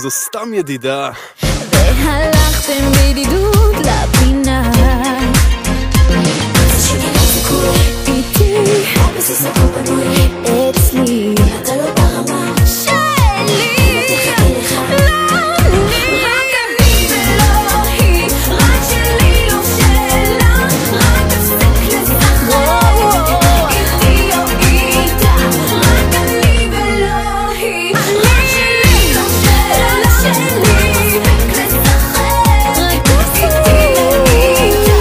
זו סתם ידידה. והלכתם בידידות לפינה, איתי אצלי אתה לא ברמה שלי, רק אני ולא היא, רק שלי לא שלה, רק תפסיק לשחק איתי או איתה, רק אני ולא היא, רק שלי לא שלה, שלי תפסיק לשחק איתי או איתה.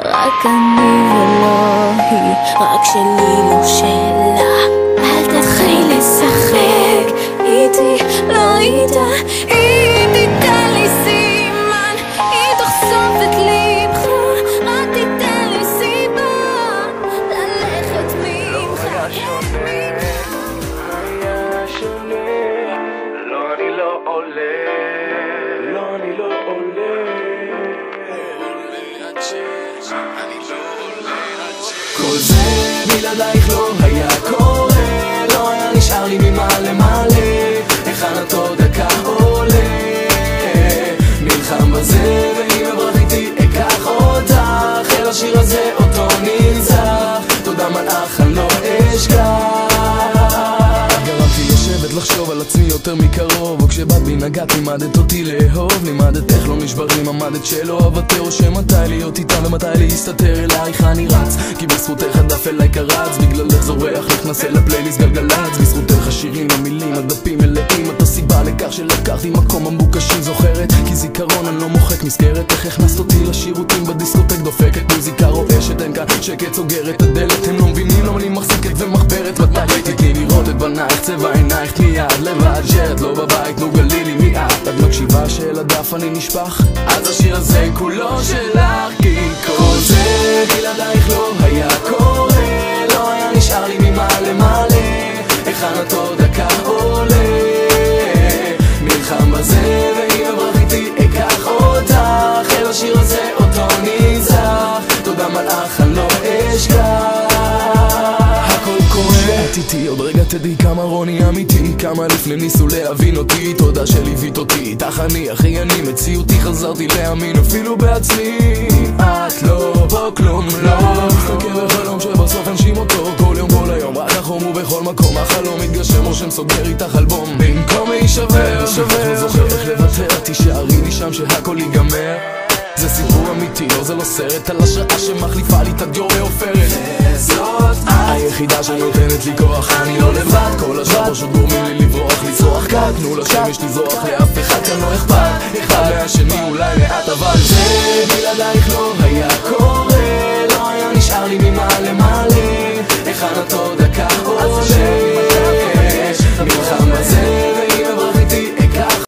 רק אני ולא היא, רק שלי לא שלה, אל תתחיל לשחק איתי, לא איתה. אם תיתן לי סימן, היא תחשוף את ליבך, רק תיתן לי סיבה ללכת ממך. היה שונה, לא אני לא עולה, לא אני לא עולה. כל זה בלעדייך לא היה קורה, לא היה נשאר לי ממה למלא, היכן את עוד דקה עולה, נלחם בזה ואם אברח איתי אקח אותך, אל השיר הזה אותו ננצח, תודה מלאך אני לא אשכח. גרמתי לשבת לחשוב על עצמי יותר מקרוב, וכשבאת בי נגעת לימדת אותי לאהוב, לימדת איך לא נשברים, עמדת שלא אוותר, או שמתי להיות איתה ומתי להסתתר, אלייך אני רץ, כי בזכותך הדף אליי קרץ, בגללך זורח נכנס אל הפלייליסט גלגלץ, בזכותך השירים המילים הדפים מלאים, את הסיבה לכך שלקחתי מקום המבוקשים, זוכרת כי זיכרון אני לא מוחק, נזכרת איך הכנסת אותי לשירותים בדיסקוטק, דופקת מוזיקה רועשת, אין כאן שקט סוגר את הדלת, הם לא מבינים למה אני מחזיקת ומחברת, מתי תתני לראות את בנייך, צבע עינייך, תני יד לבד, שרת לא בבית, נו גלילי מיד, את מקשיבה של הדף אני נשפך, אז השיר הזה כולו שלך, כי כל זה בלעדייך לא היה קורה, לא היה נשאר לי ממה למלא, היכן את עוד דקה עולה, נלחם בזה ואם אברח איתי אקח אותך, אל השיר הזה אותו ננצח, תודה מלאך אני לא אשכח. הכל קורה את איתי, עוד רגע תדעי כמה רוני אמיתי, כמה לפני ניסו להבין אותי, תודה שליווית אותי, איתך אני הכי אני מציאותי, חזרתי להאמין אפילו בעצמי, את לא פה כלום לא, מסתכל בחלום שבסוף אנשים אותו, כל יום כל היום רק החום ובכל מקום החלום מתגשם או שם סוגר איתך אלבום, במקום להישבר לא זוכר איך לוותר, תישארי לי שם שהכל ייגמר, זה סיפור אמיתי, לא זה לא סרט על השעה שמחליפה לי את הדיו מעופרת, וזאת היחידה שנותנת לי כוח, אני לא לבד, כל השאר פשוט גורמים לי לברוח, לצרוח כאן, תנו לשמש תזרוח, לאף אחד כאן לא אכפת, אחד מהשני אולי מעט, אבל זה בלעדייך לא היה קורה, לא היה נשאר לי ממה למלא, היכן את עוד